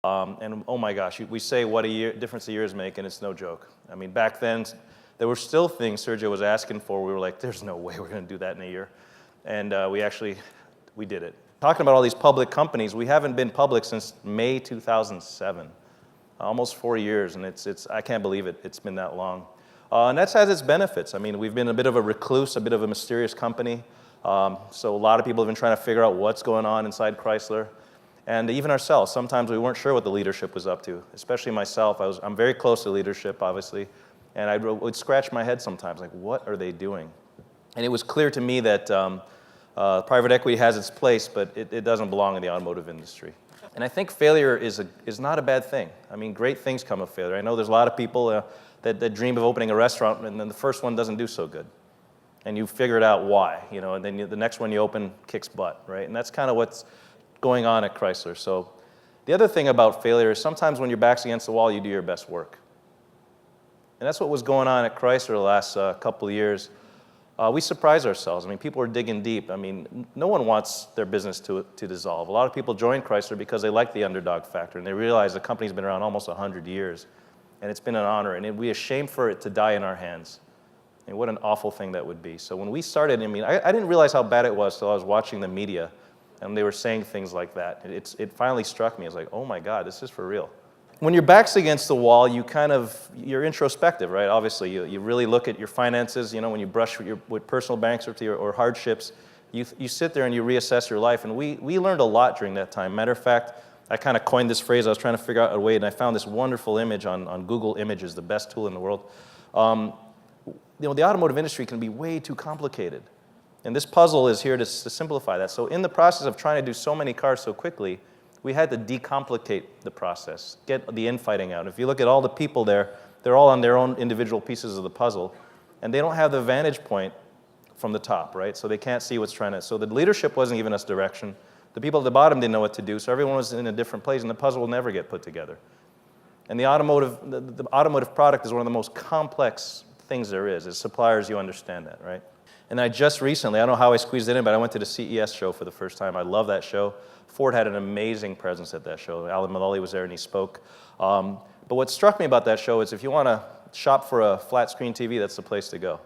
And oh my gosh, we say what a difference a year is making, it's no joke. I mean, back then, there were still things Sergio was asking for. We were like, there's no way we're going to do that in a year. And we did it. Talking about all these public companies, we haven't been public since May 2007. Almost 4 years, and I can't believe it. It's been that long. And that has its benefits. I mean, we've been a bit of a recluse, a bit of a mysterious company. So a lot of people have been trying to figure out what's going on inside Chrysler. And even ourselves, sometimes we weren't sure what the leadership was up to, especially myself. I'm very close to leadership, obviously, and I would scratch my head sometimes, like, what are they doing? And it was clear to me that private equity has its place, but it doesn't belong in the automotive industry. And I think failure is not a bad thing. I mean, great things come of failure. I know there's a lot of people that dream of opening a restaurant, and then the first one doesn't do so good. And you figured out why, and then the next one you open kicks butt, right? And that's kind of what's going on at Chrysler. So the other thing about failure is sometimes when your back's against the wall, you do your best work. And that's what was going on at Chrysler the last couple of years. We surprised ourselves. I mean, people were digging deep. I mean, no one wants their business to dissolve. A lot of people join Chrysler because they like the underdog factor, and they realize the company's been around almost 100 years, and it's been an honor, and it'd be a shame for it to die in our hands. And what an awful thing that would be. So when we started, I mean, I didn't realize how bad it was until I was watching the media, and they were saying things like that. It finally struck me. I was like, oh my God, this is for real. When your back's against the wall, you're introspective, right? Obviously, you really look at your finances. When you brush with personal bankruptcy or hardships, you sit there and you reassess your life. And we learned a lot during that time. Matter of fact, I kind of coined this phrase. I was trying to figure out a way, and I found this wonderful image on Google Images, the best tool in the world. The automotive industry can be way too complicated. And this puzzle is here to simplify that. So in the process of trying to do so many cars so quickly, we had to decomplicate the process, get the infighting out. If you look at all the people there, they're all on their own individual pieces of the puzzle, and they don't have the vantage point from the top, right? So they can't see what's trying to. So the leadership wasn't giving us direction. The people at the bottom didn't know what to do, so everyone was in a different place, and the puzzle will never get put together. And the automotive product is one of the most complex things there is. As suppliers, you understand that, right? And I just recently, I don't know how I squeezed it in, but I went to the CES show for the first time. I love that show. Ford had an amazing presence at that show. Alan Mulally was there and he spoke. But what struck me about that show is if you want to shop for a flat screen TV, that's the place to go.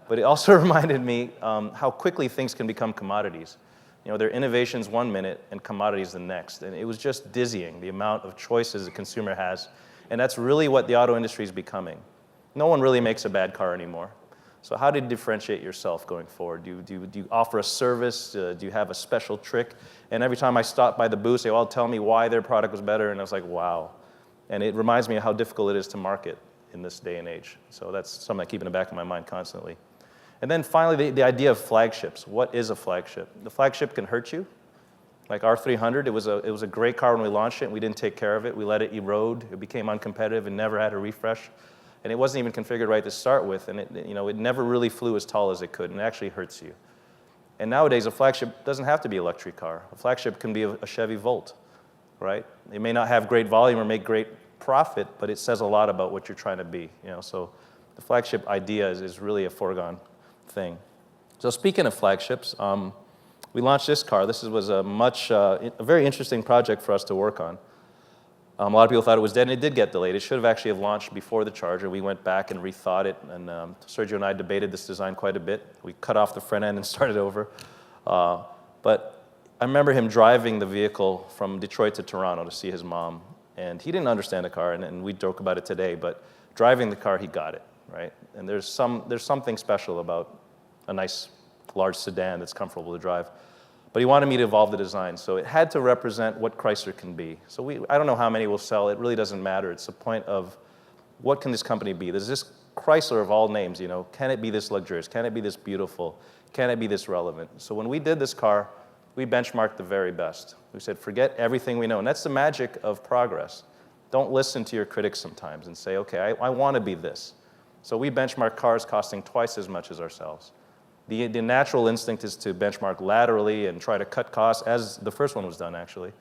But it also reminded me how quickly things can become commodities. They're innovations one minute and commodities the next. And it was just dizzying, the amount of choices the consumer has. And that's really what the auto industry is becoming. No one really makes a bad car anymore. So how do you differentiate yourself going forward? Do you offer a service? Do you have a special trick? And every time I stopped by the booth, they all tell me why their product was better, and I was like, wow. And it reminds me of how difficult it is to market in this day and age. So that's something I keep in the back of my mind constantly. And then finally, the idea of flagships. What is a flagship? The flagship can hurt you. Like R300, it was a great car when we launched it, and we didn't take care of it. We let it erode. It became uncompetitive and never had a refresh. And it wasn't even configured right to start with, and it never really flew as tall as it could, and it actually hurts you. And nowadays, a flagship doesn't have to be a luxury car. A flagship can be a Chevy Volt, right? It may not have great volume or make great profit, but it says a lot about what you're trying to be. So the flagship idea is really a foregone thing. So speaking of flagships, we launched this car. This was a very interesting project for us to work on. A lot of people thought it was dead, and it did get delayed. It should have actually launched before the Charger. We went back and rethought it, and Sergio and I debated this design quite a bit. We cut off the front end and started over. But I remember him driving the vehicle from Detroit to Toronto to see his mom, and he didn't understand the car, and we joke about it today, but driving the car, he got it, right? And there's something special about a nice, large sedan that's comfortable to drive. But he wanted me to evolve the design, so it had to represent what Chrysler can be. So I don't know how many we'll sell. It really doesn't matter. It's the point of what can this company be? There's this Chrysler of all names, Can it be this luxurious? Can it be this beautiful? Can it be this relevant? So when we did this car, we benchmarked the very best. We said, forget everything we know. And that's the magic of progress. Don't listen to your critics sometimes and say, okay, I want to be this. So we benchmark cars costing twice as much as ourselves. The natural instinct is to benchmark laterally and try to cut costs, as the first one was done, actually.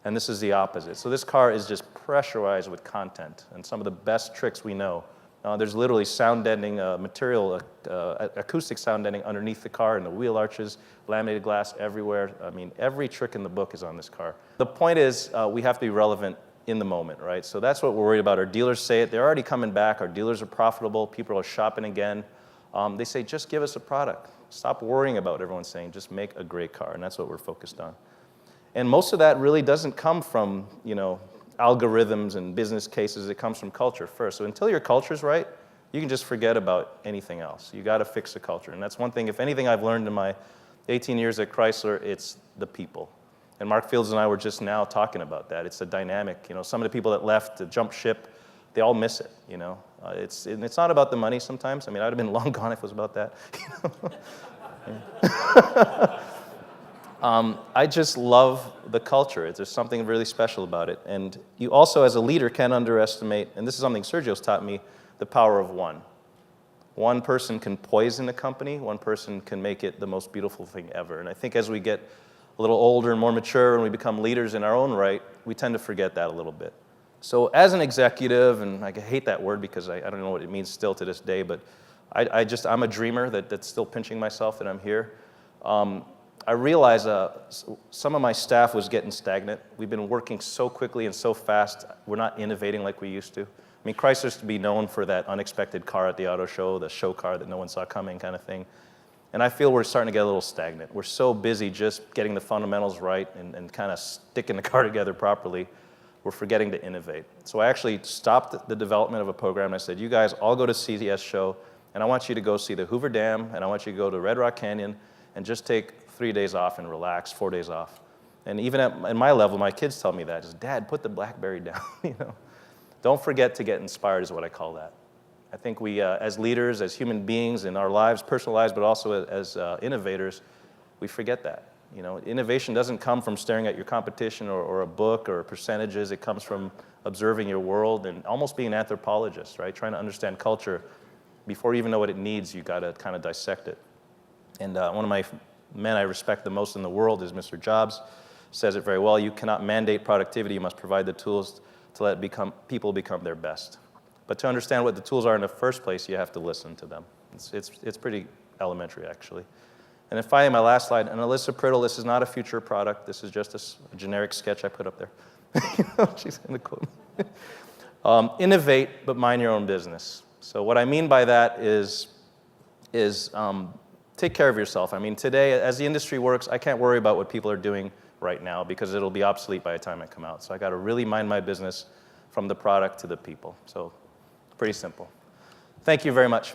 And this is the opposite. So this car is just pressurized with content and some of the best tricks we know. There's literally sound deadening material, acoustic sound deadening underneath the car and the wheel arches, laminated glass everywhere. I mean, every trick in the book is on this car. The point is we have to be relevant in the moment, right? So that's what we're worried about. Our dealers say it. They're already coming back. Our dealers are profitable. People are shopping again. They say, just give us a product. Stop worrying about what everyone's saying. Just make a great car, and that's what we're focused on. And most of that really doesn't come from, algorithms and business cases. It comes from culture first. So until your culture's right, you can just forget about anything else. You got to fix the culture. And that's one thing, if anything I've learned in my 18 years at Chrysler, it's the people. And Mark Fields and I were just now talking about that. It's a dynamic. Some of the people that left to jump ship, they all miss it, It's not about the money sometimes. I mean, I'd have been long gone if it was about that. I just love the culture. There's something really special about it. And you also, as a leader, can't underestimate, and this is something Sergio's taught me, the power of one. One person can poison a company. One person can make it the most beautiful thing ever. And I think as we get a little older and more mature and we become leaders in our own right, we tend to forget that a little bit. So as an executive, and I hate that word because I don't know what it means still to this day, but I'm a dreamer that's still pinching myself that I'm here. I realized some of my staff was getting stagnant. We've been working so quickly and so fast, we're not innovating like we used to. I mean, Chrysler's to be known for that unexpected car at the auto show, the show car that no one saw coming kind of thing. And I feel we're starting to get a little stagnant. We're so busy just getting the fundamentals right and kind of sticking the car together properly, we're forgetting to innovate. So I actually stopped the development of a program, and I said, you guys all go to CES show, and I want you to go see the Hoover Dam, and I want you to go to Red Rock Canyon, and just take 3 days off and relax, 4 days off. And even at my level, my kids tell me that, just, Dad, put the BlackBerry down, Don't forget to get inspired is what I call that. I think we, as leaders, as human beings in our lives, personal lives, but also as innovators, we forget that. Innovation doesn't come from staring at your competition or a book or percentages. It comes from observing your world and almost being an anthropologist, right? Trying to understand culture. Before you even know what it needs, you got to kind of dissect it. And one of my men I respect the most in the world is Mr. Jobs. Says it very well. You cannot mandate productivity. You must provide the tools to let people become their best. But to understand what the tools are in the first place, you have to listen to them. It's pretty elementary, actually. And then finally, my last slide, and Alyssa Priddle, this is not a future product. This is just a generic sketch I put up there. She's in the quote. Innovate, but mind your own business. So what I mean by that is take care of yourself. I mean, today, as the industry works, I can't worry about what people are doing right now because it'll be obsolete by the time I come out. So I got to really mind my business from the product to the people. So pretty simple. Thank you very much.